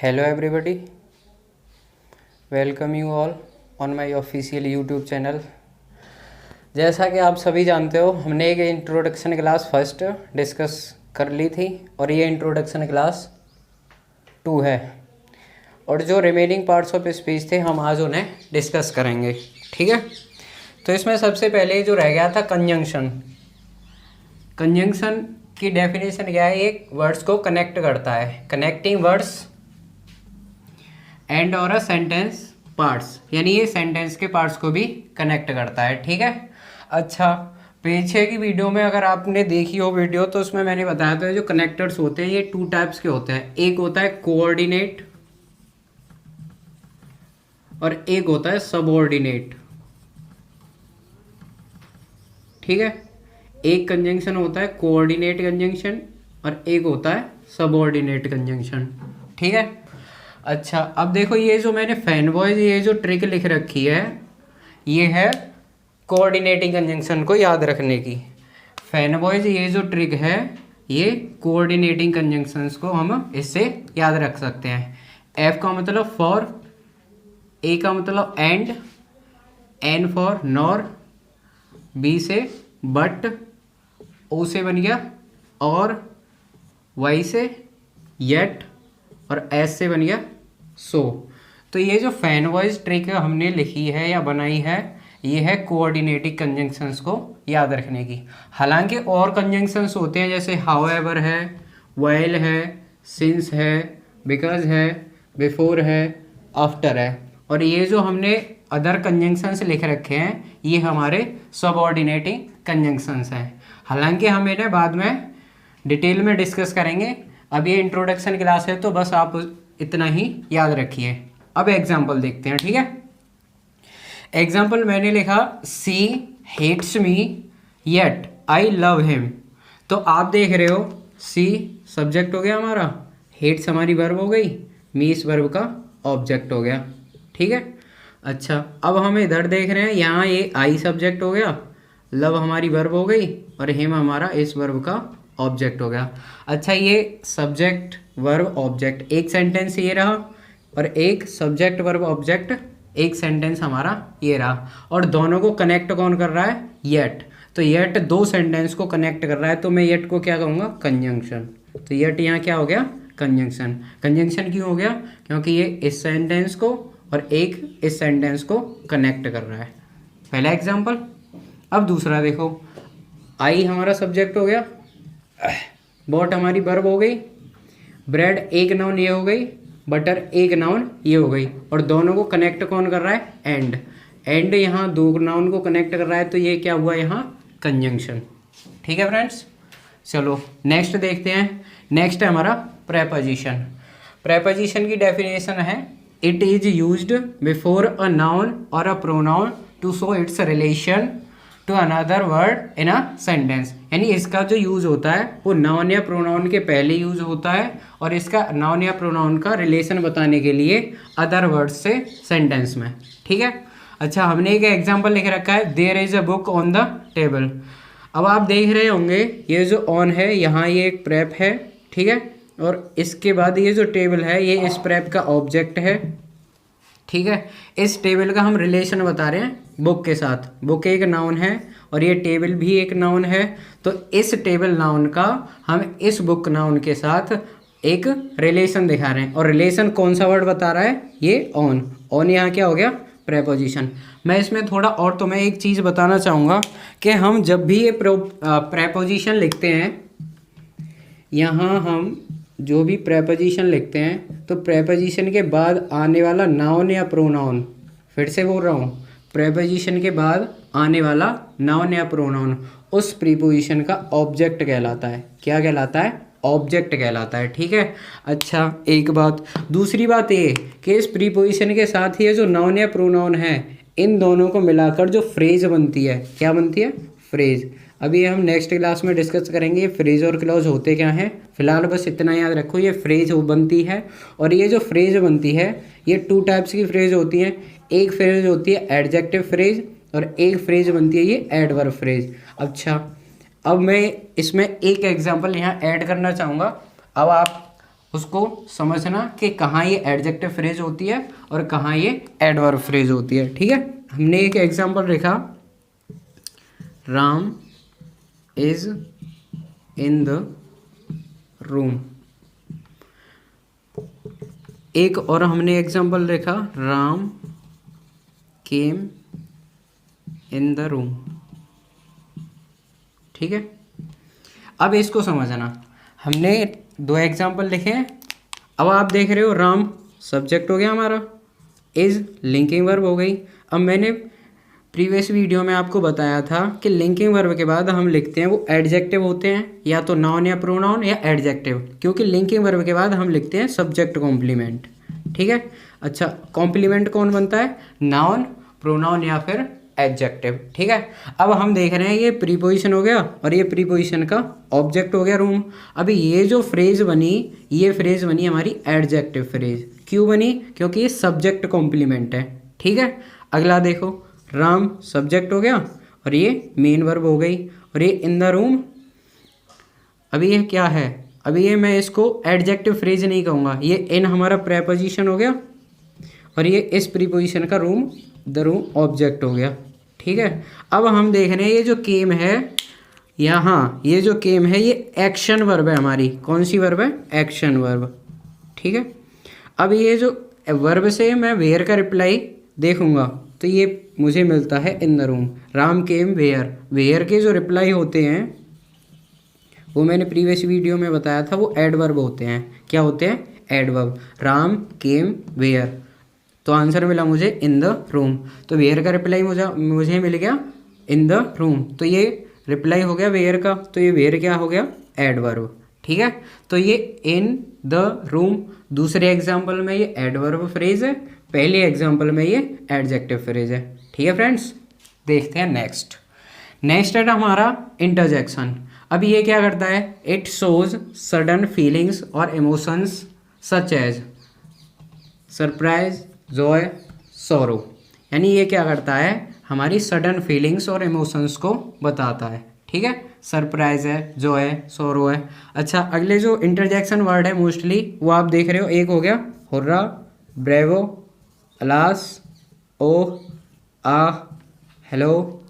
Hello everybody, welcome you all on my official YouTube channel. जैसा कि आप सभी जानते हो, हमने एक इंट्रोडक्शन क्लास फर्स्ट डिस्कस कर ली थी और ये इंट्रोडक्शन क्लास 2 है और जो रिमेनिंग पार्ट्स ऑफ स्पीच थे हम आज उन्हें डिस्कस करेंगे। ठीक है, तो इसमें सबसे पहले जो रह गया था कंजंक्शन। कंजंक्शन की डेफिनेशन क्या है? एक वर्ड्स को कनेक्ट करता है, कनेक्टिंग वर्ड्स एंड और अ सेंटेंस पार्ट्स, यानी ये सेंटेंस के पार्ट्स को भी कनेक्ट करता है। ठीक है, अच्छा, पीछे की वीडियो में अगर आपने देखी हो वीडियो तो उसमें मैंने बताया था जो कनेक्टर्स होते हैं ये 2 टाइप्स के होते हैं। एक होता है कोऑर्डिनेट और एक होता है सबऑर्डिनेट। ठीक है, एक कंजंक्शन होता है कोऑर्डिनेट कंजंक्शन और एक होता है सबऑर्डिनेट कंजंक्शन। ठीक है, अच्छा, अब देखो ये जो मैंने फैनबॉयज ये जो ट्रिक लिख रखी है ये है कोऑर्डिनेटिंग कंजंक्शन को याद रखने की। फैनबॉयज ये जो ट्रिक है ये कोऑर्डिनेटिंग कंजंक्शंस को हम इससे याद रख सकते हैं। एफ का मतलब फॉर, ए का मतलब and, n for nor, b से बट, ओ से बन गया और, वाई से येट और एस से बन गया सो। तो ये जो फैनबॉयज ट्रिक हमने लिखी है या बनाई है ये है कोऑर्डिनेटिंग कंजंक्शंस को याद रखने की। हालांकि और कंजंक्शंस होते हैं जैसे हाउएवर है, व्हाइल है, सिंस है, बिकॉज है, बिफोर है, आफ्टर है, और ये जो हमने अदर कंजंक्शंस लिख रखे हैं ये हमारे सबऑर्डिनेटिंग कंजंक्शंस हैं। हालांकि हम इन्हें बाद में डिटेल में डिस्कस करेंगे, अब ये इंट्रोडक्शन क्लास है तो बस आप इतना ही याद रखिए। अब एग्जाम्पल देखते हैं। ठीक है, एग्जाम्पल मैंने लिखा she hates me yet I love him. तो आप देख रहे हो सी सब्जेक्ट हो गया हमारा, हेट्स हमारी वर्ब हो गई, मी इस वर्ब का ऑब्जेक्ट हो गया। ठीक है, अच्छा, अब हम इधर देख रहे हैं यहाँ ये आई सब्जेक्ट हो गया, लव हमारी वर्ब हो गई और हिम हमारा इस वर्ब का ऑब्जेक्ट हो गया। अच्छा, ये सब्जेक्ट वर्ब ऑब्जेक्ट एक सेंटेंस ये रहा और एक सब्जेक्ट वर्ब ऑब्जेक्ट एक सेंटेंस हमारा ये रहा, और दोनों को कनेक्ट कौन कर रहा है? येट। तो येट 2 सेंटेंस को कनेक्ट कर रहा है तो मैं येट को क्या कहूँगा? कंजंक्शन। तो येट यहाँ क्या हो गया? कंजंक्शन। कंजंक्शन क्यों हो गया? क्योंकि ये इस सेंटेंस को और एक इस सेंटेंस को कनेक्ट कर रहा है। पहला एग्जाम्पल। अब दूसरा देखो, आई हमारा सब्जेक्ट हो गया, बॉट हमारी वर्ब हो गई, ब्रेड एक नाउन ये हो गई, बटर एक नाउन ये हो गई, और दोनों को कनेक्ट कौन कर रहा है? एंड। एंड यहाँ 2 नाउन को कनेक्ट कर रहा है तो ये क्या हुआ यहाँ? कंजंक्शन। ठीक है फ्रेंड्स, चलो नेक्स्ट देखते हैं। नेक्स्ट है हमारा प्रेपोजिशन। प्रेपोजिशन की डेफिनेशन है it is used before a noun और a pronoun to show its relation to another word in a sentence. यानी इसका जो यूज़ होता है वो नाउन या प्रोनाउन के पहले यूज़ होता है और इसका नाउन या प्रोनाउन का रिलेशन बताने के लिए अदर वर्ड से सेंटेंस में। ठीक है, अच्छा, हमने एक एग्जांपल लिख रखा है there is a book on the table. अब आप देख रहे होंगे ये जो ऑन है यहाँ ये एक प्रेप है। ठीक है, और इसके बाद ये जो टेबल है ये इस प्रेप का ऑब्जेक्ट है। ठीक है, इस टेबल का हम रिलेशन बता रहे हैं बुक के साथ। बुक एक नाउन है और ये टेबल भी एक नाउन है, तो इस टेबल नाउन का हम इस बुक नाउन के साथ एक रिलेशन दिखा रहे हैं, और रिलेशन कौन सा वर्ड बता रहा है? ये ऑन। ऑन यहाँ क्या हो गया? प्रेपोजिशन। मैं इसमें थोड़ा और तुम्हें एक चीज़ बताना चाहूँगा कि हम जब भी ये प्रेपोजिशन लिखते हैं, यहाँ हम जो भी प्रेपोजिशन लिखते हैं तो प्रेपोजिशन के बाद आने वाला नाउन या प्रोनाउन, फिर से बोल रहा हूँ, प्रेपोजिशन के बाद आने वाला नाउन या प्रोनाउन उस प्रीपोजिशन का ऑब्जेक्ट कहलाता है। क्या कहलाता है? ऑब्जेक्ट कहलाता है। ठीक है, अच्छा, एक बात। दूसरी बात ये कि इस प्रीपोजिशन के साथ ही जो नाउन या प्रोनाउन है इन दोनों को मिलाकर जो फ्रेज बनती है, क्या बनती है? फ्रेज। अभी हम नेक्स्ट क्लास में डिस्कस करेंगे ये फ्रेज और क्लॉज होते क्या हैं। फिलहाल बस इतना याद रखो, ये फ्रेज बनती है, और ये जो फ्रेज बनती है ये 2 टाइप्स की फ्रेज होती हैं। एक फ्रेज होती है एडजेक्टिव फ्रेज और एक फ्रेज बनती है ये एडवर्ब फ्रेज। अच्छा, अब मैं इसमें एक एग्जांपल यहाँ ऐड करना चाहूँगा। अब आप उसको समझना कि कहाँ ये एडजेक्टिव फ्रेज होती है और कहाँ ये एडवर्ब फ्रेज होती है। ठीक है, हमने एक एग्जांपल लिखा, Ram is in the room. एक और हमने एग्जांपल लिखा, राम केम इन द रूम। ठीक है, अब इसको समझना, हमने 2 एग्जांपल लिखे हैं। अब आप देख रहे हो राम सब्जेक्ट हो गया हमारा, इज लिंकिंग वर्ब हो गई। अब मैंने प्रीवियस वीडियो में आपको बताया था कि लिंकिंग वर्ब के बाद हम लिखते हैं वो एडजेक्टिव होते हैं, या तो नाउन या प्रोनाउन या एडजेक्टिव, क्योंकि लिंकिंग वर्ब के बाद हम लिखते हैं सब्जेक्ट कॉम्प्लीमेंट। ठीक है, अच्छा कॉम्प्लीमेंट कौन बनता है, नाउन, प्रोनाउन या फिर एडजेक्टिव। ठीक है, अब हम देख रहे हैं ये प्रीपोजिशन हो गया और ये प्रीपोजिशन का ऑब्जेक्ट हो गया रूम। अभी ये जो फ्रेज बनी, ये फ्रेज बनी हमारी एडजेक्टिव फ्रेज। क्यों बनी, क्योंकि ये सब्जेक्ट कॉम्प्लीमेंट है। ठीक है, अगला देखो, राम सब्जेक्ट हो गया और ये मेन वर्ब हो गई, और ये इन द रूम, अभी ये क्या है, अभी ये मैं इसको एडजेक्टिव फ्रेज नहीं कहूँगा, ये इन हमारा प्रेपोजिशन हो गया और ये इस प्रीपोजिशन का रूम, द रूम ऑब्जेक्ट हो गया। ठीक है, अब हम देख रहे हैं ये जो केम है यहाँ, ये जो केम है ये एक्शन वर्ब है हमारी। कौन सी वर्ब है, एक्शन वर्ब। ठीक है, अब ये जो वर्ब से मैं वेयर का रिप्लाई देखूंगा तो ये मुझे मिलता है in the room. Ram came where, where के जो रिप्लाई होते हैं वो मैंने प्रीवियस वीडियो में बताया था, वो एडवर्ब होते हैं। क्या होते हैं, एडवर्ब। राम केम वेयर, तो आंसर मिला मुझे इन द रूम। तो वेयर का रिप्लाई मुझे मिल गया इन द रूम, तो ये रिप्लाई हो गया वेयर का, तो ये वेयर क्या हो गया, एडवर्ब। ठीक है, तो ये इन द रूम दूसरे एग्जाम्पल में ये एडवर्ब फ्रेज है, पहले एग्जाम्पल में ये एडजेक्टिव फ्रेज है। ठीक है फ्रेंड्स, देखते हैं नेक्स्ट है हमारा इंटरजेक्शन। अब ये क्या करता है, इट शोज सडन फीलिंग्स और emotions such as surprise, joy, sorrow. यानी ये क्या करता है, हमारी सडन फीलिंग्स और इमोशंस को बताता है। ठीक है, सरप्राइज है, जॉय है, सॉरो है। अच्छा, अगले जो इंटरजेक्शन वर्ड है मोस्टली वो आप देख रहे हो, एक हो गया हुर्रा, ब्रेवो, अलास, ओह, आह, हेलो,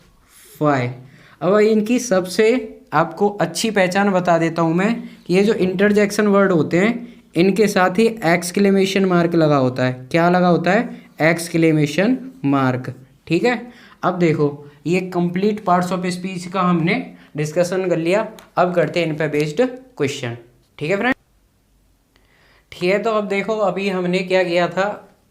फाय। अब इनकी सबसे आपको अच्छी पहचान बता देता हूँ मैं कि ये जो इंटरजेक्शन वर्ड होते हैं इनके साथ ही एक्सक्लेमेशन मार्क लगा होता है। क्या लगा होता है, एक्सक्लेमेशन मार्क। ठीक है, अब देखो ये कंप्लीट पार्ट्स ऑफ स्पीच का हमने डिस्कशन कर लिया। अब करते हैं इन पे बेस्ड क्वेश्चन। ठीक है फ्रेंड, ठीक है, तो अब देखो अभी हमने क्या किया था,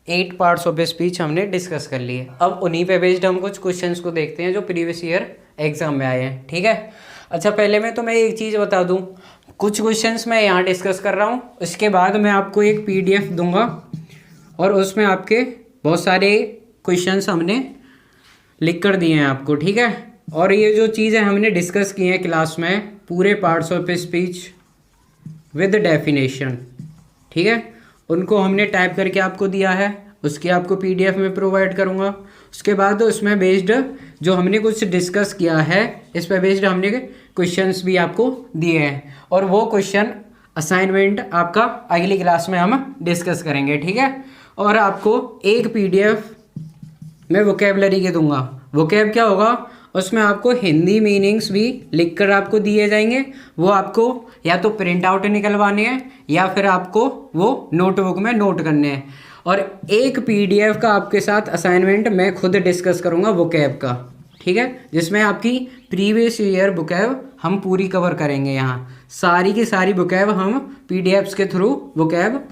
8 पार्ट्स ऑफ स्पीच हमने डिस्कस कर लिए। अब उन्हीं पे बेस्ड हम कुछ क्वेश्चंस को देखते हैं जो प्रीवियस ईयर एग्जाम में आए हैं। ठीक है, अच्छा पहले मैं तुम्हें एक चीज़ बता दूं, कुछ क्वेश्चंस मैं यहाँ डिस्कस कर रहा हूँ, उसके बाद मैं आपको एक PDF दूंगा और उसमें आपके बहुत सारे क्वेश्चंस हमने लिख कर दिए हैं आपको। ठीक है, और ये जो चीज़ें हमने डिस्कस की हैं क्लास में, पूरे parts of speech with definition, ठीक है, उनको हमने टाइप करके आपको दिया है, उसकी आपको PDF में प्रोवाइड करूँगा। उसके बाद उसमें बेस्ड जो हमने कुछ डिस्कस किया है इस पर बेस्ड हमने क्वेश्चंस भी आपको दिए हैं, और वो क्वेश्चन असाइनमेंट आपका अगली क्लास में हम डिस्कस करेंगे। ठीक है, और आपको एक PDF मैं वोकेबलरी के दूंगा। वोकेब क्या होगा, उसमें आपको हिंदी मीनिंग्स भी लिखकर आपको दिए जाएंगे, वो आपको या तो प्रिंट आउट निकलवाने हैं या फिर आपको वो नोटबुक में नोट करने हैं। और एक PDF का आपके साथ असाइनमेंट मैं खुद डिस्कस करूंगा वोकेब का। ठीक है, जिसमें आपकी प्रीवियस ईयर वोकेब हम पूरी कवर करेंगे। यहाँ सारी की सारी वोकेब हम PDFs के थ्रू वोकेब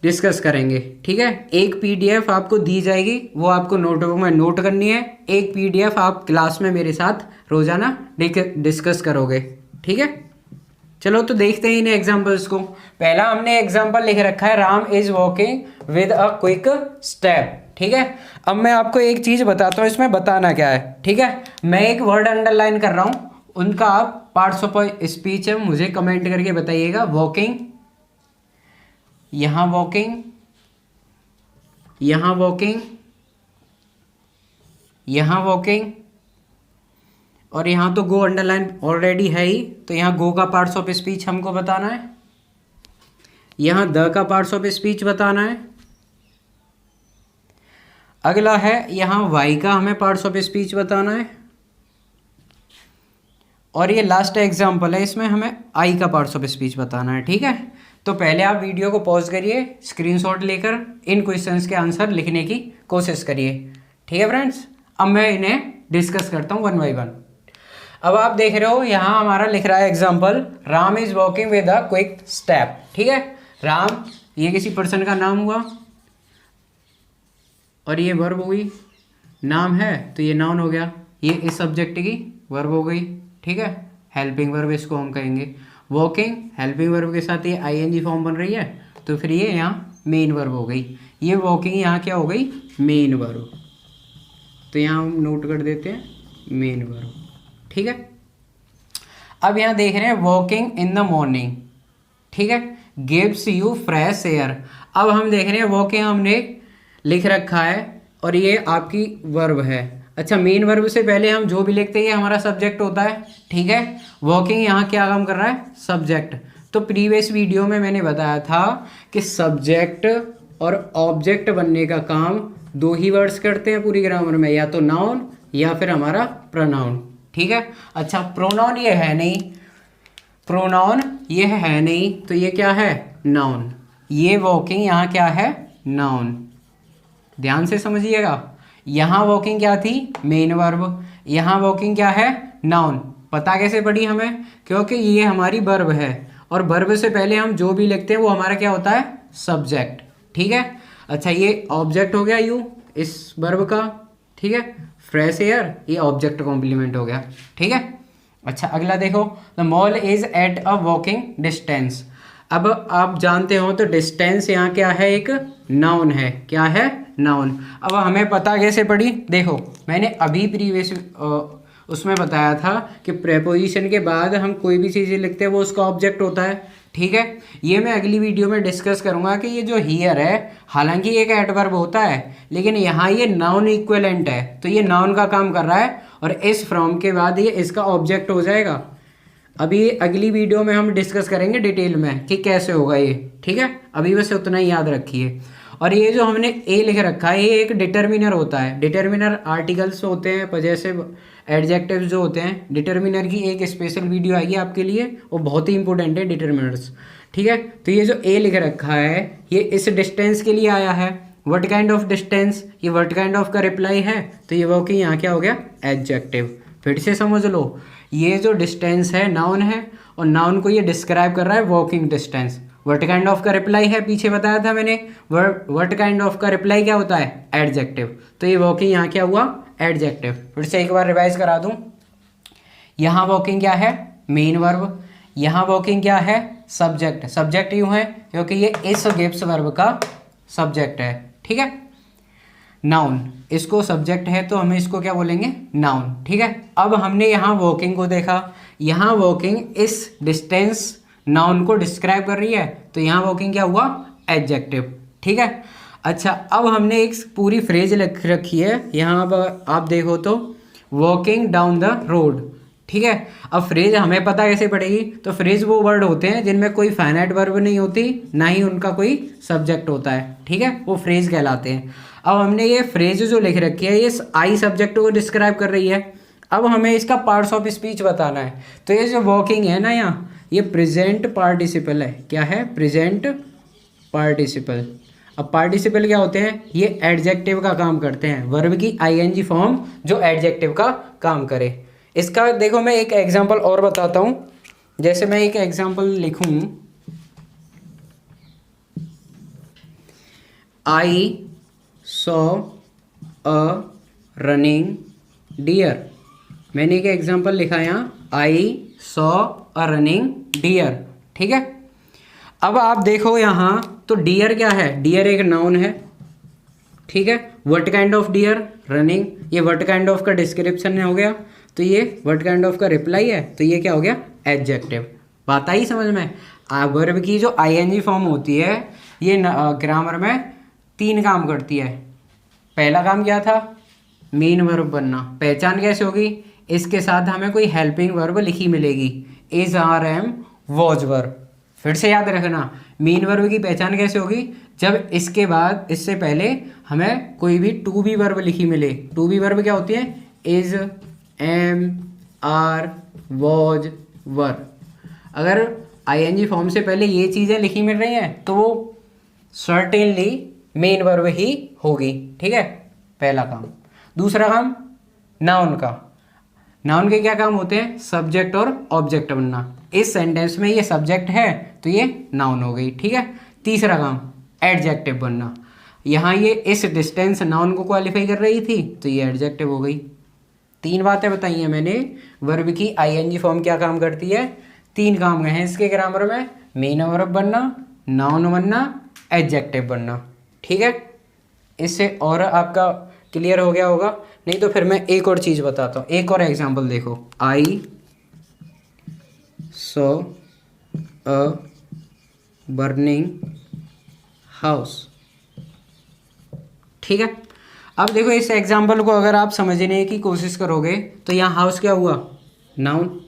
डिस्कस करेंगे। ठीक है, एक PDF आपको दी जाएगी, वो आपको नोटबुक में नोट करनी है। एक PDF आप क्लास में मेरे साथ रोजाना डिस्कस करोगे। ठीक है, चलो तो देखते हैं इन एग्जाम्पल्स को। पहला हमने एग्जाम्पल लिख रखा है, Ram is walking with a quick step. ठीक है, अब मैं आपको एक चीज बताता हूँ, इसमें बताना क्या है। ठीक है, मैं एक वर्ड अंडरलाइन कर रहा हूँ, उनका आप पार्ट्स ऑफ स्पीच है मुझे कमेंट करके बताइएगा। वॉकिंग, यहाँ वॉकिंग, यहाँ वॉकिंग, यहाँ वॉकिंग, और यहाँ तो गो अंडरलाइन ऑलरेडी है ही, तो यहाँ गो का पार्ट्स ऑफ स्पीच हमको बताना है। यहाँ द का पार्ट्स ऑफ स्पीच बताना है। अगला है यहाँ वाई का हमें पार्ट्स ऑफ स्पीच बताना है। और ये लास्ट एग्जाम्पल है, इसमें हमें आई का पार्ट्स ऑफ स्पीच बताना है। ठीक है, तो पहले आप वीडियो को पॉज करिए, स्क्रीनशॉट लेकर इन क्वेश्चंस के आंसर लिखने की कोशिश करिए। ठीक है फ्रेंड्स, अब मैं इन्हें डिस्कस करता हूँ वन बाई वन। अब आप देख रहे हो यहाँ हमारा लिख रहा है example, Ram is walking with a quick step. ठीक है, राम ये किसी पर्सन का नाम हुआ और ये वर्ब हुई, नाम है तो ये नाउन हो गया, ये इस सब्जेक्ट की वर्ब हो गई। ठीक है, हेल्पिंग वर्ब इसको हम कहेंगे। वॉकिंग हेल्पिंग वर्ब के साथ ये आईएनजी फॉर्म बन रही है, तो फिर ये यहाँ मेन वर्ब हो गई। ये वॉकिंग यहाँ क्या हो गई, मेन वर्ब, तो यहाँ हम नोट कर देते हैं मेन वर्ब। ठीक है, अब यहाँ देख रहे हैं वॉकिंग इन द मॉर्निंग। ठीक है, गिव्स यू फ्रेश एयर। अब हम देख रहे हैं वॉकिंग हमने लिख रखा है और ये आपकी वर्ब है। अच्छा, मेन वर्ब से पहले हम जो भी लिखते हैं ये हमारा सब्जेक्ट होता है। ठीक है, वॉकिंग यहाँ क्या काम कर रहा है, सब्जेक्ट। तो प्रीवियस वीडियो में मैंने बताया था कि सब्जेक्ट और ऑब्जेक्ट बनने का काम दो ही वर्ड्स करते हैं पूरी ग्रामर में, या तो नाउन या फिर हमारा प्रोनाउन। ठीक है, अच्छा प्रोनाउन ये है नहीं, प्रोनाउन ये है नहीं, तो ये क्या है, नाउन। ये वॉकिंग यहाँ क्या है, नाउन। ध्यान से समझिएगा, यहाँ वॉकिंग क्या थी, मेन वर्ब, यहाँ वॉकिंग क्या है, नाउन। पता कैसे पड़ी हमें, क्योंकि ये हमारी वर्ब है और वर्ब से पहले हम जो भी लिखते हैं वो हमारा क्या होता है, सब्जेक्ट। ठीक है, अच्छा ये ऑब्जेक्ट हो गया यू इस वर्ब का। ठीक है, फ्रेश एयर ये ऑब्जेक्ट कॉम्प्लीमेंट हो गया। ठीक है, अच्छा अगला देखो, the mall is at a walking distance. अब आप जानते हो तो डिस्टेंस यहाँ क्या है, एक नाउन है। क्या है, नाउन। अब हमें पता कैसे पड़ी, देखो मैंने अभी प्रीवियस उसमें बताया था कि प्रेपोजिशन के बाद हम कोई भी चीज़ लिखते हैं वो उसका ऑब्जेक्ट होता है। ठीक है, ये मैं अगली वीडियो में डिस्कस करूंगा कि ये जो हियर है हालांकि एक एडवर्ब होता है, लेकिन यहाँ ये नाउन इक्विवेलेंट है, तो ये नाउन का काम कर रहा है और इस फ्रॉम के बाद ये इसका ऑब्जेक्ट हो जाएगा। अभी अगली वीडियो में हम डिस्कस करेंगे डिटेल में कि कैसे होगा ये। ठीक है, अभी बस उतना ही याद रखिए। और ये जो हमने ए लिख रखा है ये एक डिटर्मिनर होता है। डिटर्मिनर आर्टिकल्स होते हैं, पजेसिव एडजेक्टिव्स जो होते हैं। डिटर्मिनर की एक स्पेशल वीडियो आएगी आपके लिए, वो बहुत ही इंपॉर्टेंट है डिटर्मिनर्स। ठीक है, तो ये जो ए लिख रखा है ये इस डिस्टेंस के लिए आया है। व्हाट काइंड ऑफ डिस्टेंस, ये व्हाट काइंड ऑफ का रिप्लाई है, तो ये वॉकिंग यहाँ क्या हो गया, एडजेक्टिव। फिर से समझ लो, ये जो डिस्टेंस है नाउन है और नाउन को ये डिस्क्राइब कर रहा है walking distance. What kind of का रिप्लाई है, पीछे बताया था मैंने, व्हाट काइंड ऑफ का रिप्लाई क्या होता है, एडजेक्टिव। तो ये वॉकिंग यहाँ क्या हुआ, एडजेक्टिव। फिर से एक बार रिवाइज करा दूं, यहाँ वॉकिंग क्या है, मेन वर्ब, यहाँ वॉकिंग क्या है, सब्जेक्ट। सब्जेक्ट यूं है क्योंकि ये इस गिव्स वर्ब का सब्जेक्ट है। ठीक है, नाउन, इसको सब्जेक्ट है तो हमें इसको क्या बोलेंगे, नाउन। ठीक है, अब हमने यहाँ वॉकिंग को देखा, यहाँ वॉकिंग इस डिस्टेंस नाउन को डिस्क्राइब कर रही है, तो यहाँ वॉकिंग क्या हुआ, एडजेक्टिव। ठीक है, अच्छा अब हमने एक पूरी फ्रेज लिख रखी है यहाँ आप देखो तो, वॉकिंग डाउन द रोड। ठीक है, अब फ्रेज हमें पता कैसे पड़ेगी, तो फ्रेज वो वर्ड होते हैं जिनमें कोई फाइनाइट वर्ब नहीं होती, ना ही उनका कोई सब्जेक्ट होता है। ठीक है, वो फ्रेज कहलाते हैं। अब हमने ये फ्रेज जो लिख रखी है ये आई सब्जेक्ट को डिस्क्राइब कर रही है। अब हमें इसका पार्ट्स ऑफ स्पीच बताना है, तो ये जो वॉकिंग है ना यहाँ, ये प्रेजेंट पार्टिसिपल है। क्या है, प्रेजेंट पार्टिसिपल। अब पार्टिसिपल क्या होते हैं, ये एडजेक्टिव का काम करते हैं, वर्ब की आईएनजी फॉर्म जो एडजेक्टिव का काम करे। इसका देखो मैं एक एग्जांपल और बताता हूँ, जैसे मैं एक एग्जांपल लिखूँ, I saw a running deer. मैंने एक एग्जांपल लिखा यहाँ, I saw a running deer. ठीक है, अब आप देखो यहाँ तो डियर क्या है, डियर एक नाउन है। ठीक है, what kind of dear, running. ये व्हाट काइंड ऑफ का डिस्क्रिप्शन हो गया, तो ये व्हाट काइंड ऑफ का रिप्लाई है, तो ये क्या हो गया, एडजेक्टिव। बात आई समझ में। वर्ब की जो आईएनजी फॉर्म होती है ये ग्रामर में 3 काम करती है। पहला काम क्या था, मेन वर्ब बनना। पहचान कैसे होगी, इसके साथ हमें कोई हेल्पिंग वर्ब लिखी मिलेगी, is, are, am, was verb. फिर से याद रखना, मेन वर्ब की पहचान कैसे होगी, जब इसके बाद इससे पहले हमें कोई भी टू बी वर्ब लिखी मिले। टू बी वर्ब क्या होती है, इज, एम, आर, वॉज, वर। अगर आईएनजी फॉर्म से पहले ये चीज़ें लिखी मिल रही हैं तो वो सर्टेनली मेन वर्ब ही होगी। ठीक है, पहला काम। दूसरा काम नाउन का। नाउन के क्या काम होते हैं, सब्जेक्ट और ऑब्जेक्ट बनना। इस सेंटेंस में ये सब्जेक्ट है तो ये नाउन हो गई। ठीक है, तीसरा काम एडजेक्टिव बनना। यहाँ ये इस डिस्टेंस नाउन को क्वालिफाई कर रही थी तो ये एडजेक्टिव हो गई। 3 बातें बताई हैं मैंने, वर्ब की आईएनजी फॉर्म क्या काम करती है। 3 काम हैं इसके ग्रामर में, मेन वर्ब बनना, नाउन बनना, एडजेक्टिव बनना। ठीक है, इससे और आपका क्लियर हो गया होगा। नहीं तो फिर मैं एक और चीज़ बताता हूँ, एक और एग्जांपल देखो। आई सॉ अ बर्निंग हाउस। ठीक है, अब देखो इस एग्जांपल को अगर आप समझने की कोशिश करोगे तो यहाँ हाउस क्या हुआ, नाउन।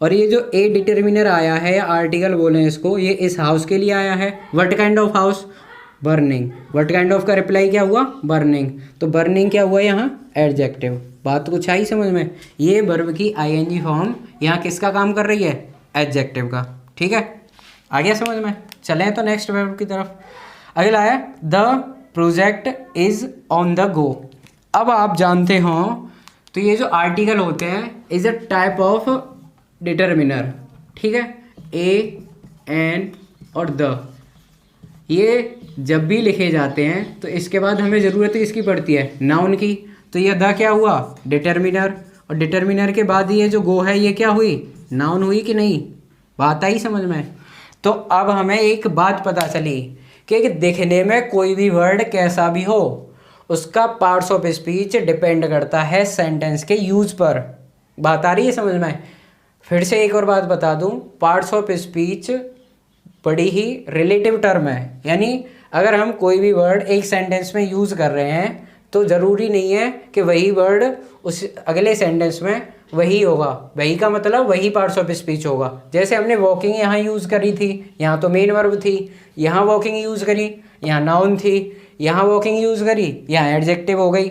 और ये जो ए डिटर्मिनर आया है या आर्टिकल बोले इसको, ये इस हाउस के लिए आया है। What kind of house, burning. What kind of का रिप्लाई क्या हुआ, बर्निंग। तो बर्निंग क्या हुआ यहाँ, एडजेक्टिव। बात कुछ आई समझ में। ये वर्ब की आईएनजी फॉर्म यहाँ किसका काम कर रही है, एडजेक्टिव का। ठीक है, आ गया समझ में। चलें तो नेक्स्ट वर्ब की तरफ। अगला है the project is on the go. अब आप जानते हो तो ये जो आर्टिकल होते हैं is a type of determiner. ठीक है, ए, एन और द, ये जब भी लिखे जाते हैं तो इसके बाद हमें ज़रूरत इसकी पड़ती है, नाउन की। तो ये द क्या हुआ, डिटर्मिनर। और डिटर्मिनर के बाद ये जो गो है ये क्या हुई, नाउन हुई कि नहीं। बात आई समझ में। तो अब हमें एक बात पता चली कि दिखने में कोई भी वर्ड कैसा भी हो, उसका पार्ट्स ऑफ स्पीच डिपेंड करता है सेंटेंस के यूज पर। बात आ रही है समझ में। फिर से एक और बात बता दूं, पार्ट्स ऑफ स्पीच बड़ी ही रिलेटिव टर्म है। यानी अगर हम कोई भी वर्ड एक सेंटेंस में यूज़ कर रहे हैं तो ज़रूरी नहीं है कि वही वर्ड उस अगले सेंटेंस में वही होगा। वही का मतलब वही पार्ट्स ऑफ स्पीच होगा। जैसे हमने वॉकिंग यहाँ यूज़ करी थी, यहाँ तो मेन वर्ब थी, यहाँ वॉकिंग यूज़ करी, यहाँ नाउन थी, यहाँ वॉकिंग यूज़ करी, यहाँ एडजेक्टिव हो गई।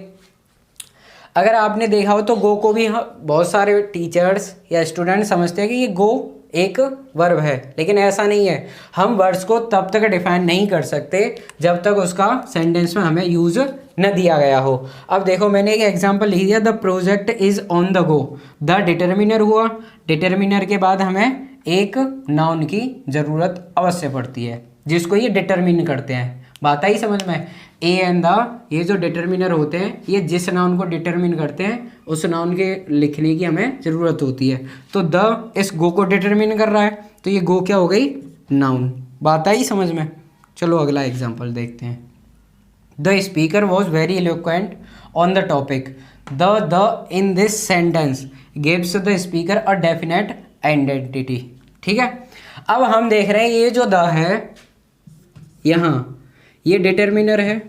अगर आपने देखा हो तो गो को भी बहुत सारे टीचर्स या स्टूडेंट समझते हैं कि ये गो एक वर्ब है, लेकिन ऐसा नहीं है। हम वर्ड्स को तब तक डिफाइन नहीं कर सकते जब तक उसका सेंटेंस में हमें यूज़ न दिया गया हो। अब देखो मैंने एक एग्जांपल लिख दिया, the project is on the go. The determiner हुआ, डिटर्मिनर के बाद हमें एक नाउन की ज़रूरत अवश्य पड़ती है जिसको ये डिटर्मिन करते हैं। बात आई समझ में। ए एंड द, ये जो डिटर्मिनर होते हैं ये जिस नाउन को डिटर्मिन करते हैं उस नाउन के लिखने की हमें ज़रूरत होती है। तो द इस गो को डिटर्मिन कर रहा है तो ये गो क्या हो गई, नाउन। बात आई समझ में। चलो अगला एग्जांपल देखते हैं। The speaker was very eloquent on the topic. The in this sentence gives the speaker a definite identity. ठीक है, अब हम देख रहे हैं ये जो द है यहाँ ये डिटर्मिनर है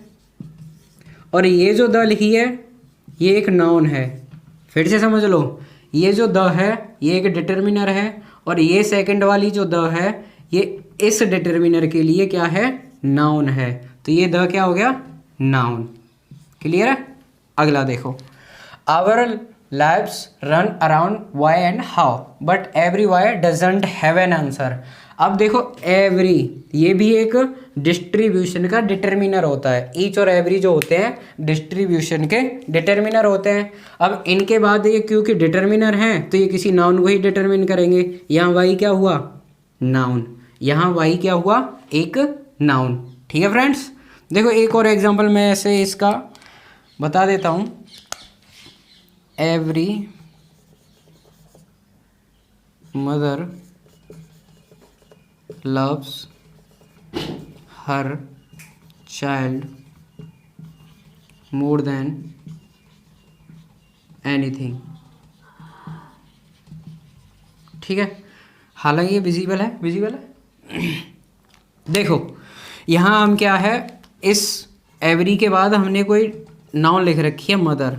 और ये जो द लिखी है ये एक नाउन है। फिर से समझ लो, ये जो द है ये एक डिटर्मिनर है और ये सेकंड वाली जो द है ये इस डिटर्मिनर के लिए क्या है, नाउन है। तो ये द क्या हो गया, नाउन। क्लियर है। अगला देखो, our lives run around why and how but every why doesn't have an answer. अब देखो एवरी ये भी एक डिस्ट्रीब्यूशन का डिटर्मिनर होता है। ईच और एवरी जो होते हैं डिस्ट्रीब्यूशन के डिटर्मिनर होते हैं। अब इनके बाद ये क्योंकि डिटर्मिनर हैं तो ये किसी नाउन को ही डिटर्मिन करेंगे। यहाँ वाई क्या हुआ, नाउन। यहाँ वाई क्या हुआ, एक नाउन। ठीक है फ्रेंड्स, देखो एक और एग्जांपल मैं ऐसे इसका बता देता हूँ। Every mother loves her child more than anything। ठीक है, हालांकि ये विजिबल है। देखो यहाँ हम क्या है, इस एवरी के बाद हमने कोई नाउन लिख रखी है मदर।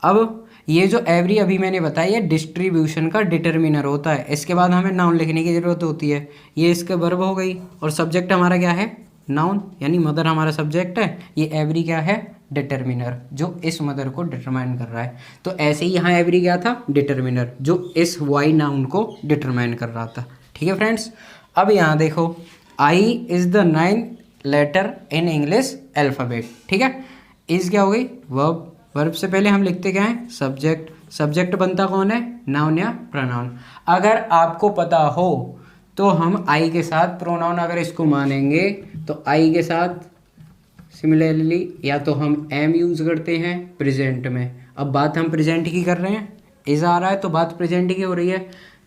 अब ये जो एवरी अभी मैंने बताया ये डिस्ट्रीब्यूशन का डिटर्मिनर होता है। इसके बाद हमें नाउन लिखने की ज़रूरत होती है। ये इसके वर्ब हो गई और सब्जेक्ट हमारा क्या है, नाउन, यानी मदर हमारा सब्जेक्ट है। ये एवरी क्या है, डिटर्मिनर, जो इस मदर को डिटरमाइन कर रहा है। तो ऐसे ही यहाँ एवरी क्या था, डिटर्मिनर, जो इस वाई नाउन को डिटरमाइन कर रहा था। ठीक है फ्रेंड्स। अब यहाँ देखो, I is the 9th letter in English alphabet. ठीक है, इज़ क्या हो गई, वर्ब, वर्ब से पहले हम लिखते क्या है, सब्जेक्ट, सब्जेक्ट बनता कौन है, नाउन या प्रोनाउन। अगर आपको पता हो तो हम आई के साथ प्रोनाउन अगर इसको मानेंगे तो आई के साथ सिमिलरली या तो हम एम यूज़ करते हैं प्रेजेंट में। अब बात हम प्रेजेंट की कर रहे हैं, इज़ आ रहा है तो बात प्रेजेंट की हो रही है।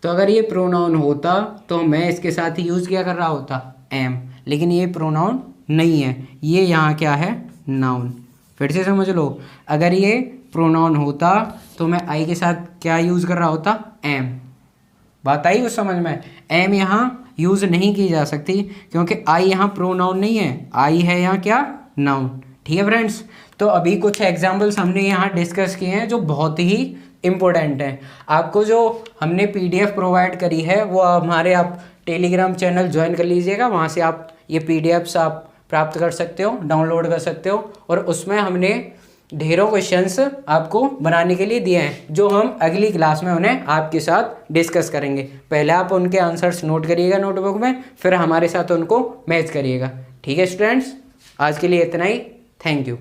तो अगर ये प्रोनाउन होता तो मैं इसके साथ ही यूज़ क्या कर रहा होता, एम, लेकिन ये प्रोनाउन नहीं है, ये यहाँ क्या है, नाउन। फिर से समझ लो, अगर ये प्रोनाउन होता तो मैं आई के साथ क्या यूज़ कर रहा होता, एम। बात आई उस समझ में। एम यहाँ यूज़ नहीं की जा सकती क्योंकि आई यहाँ प्रोनाउन नहीं है, आई है यहाँ क्या, नाउन। ठीक है फ्रेंड्स। तो अभी कुछ एग्जाम्पल्स हमने यहाँ डिस्कस किए हैं जो बहुत ही इम्पोर्टेंट हैं। आपको जो हमने पीडीएफ प्रोवाइड करी है वो हमारे आप टेलीग्राम चैनल ज्वाइन कर लीजिएगा, वहाँ से आप ये पीडीएफ्स आप प्राप्त कर सकते हो, डाउनलोड कर सकते हो। और उसमें हमने ढेरों क्वेश्चंस आपको बनाने के लिए दिए हैं जो हम अगली क्लास में उन्हें आपके साथ डिस्कस करेंगे। पहले आप उनके आंसर्स नोट करिएगा नोटबुक में, फिर हमारे साथ उनको मैच करिएगा। ठीक है स्टूडेंट्स, आज के लिए इतना ही। Thank you.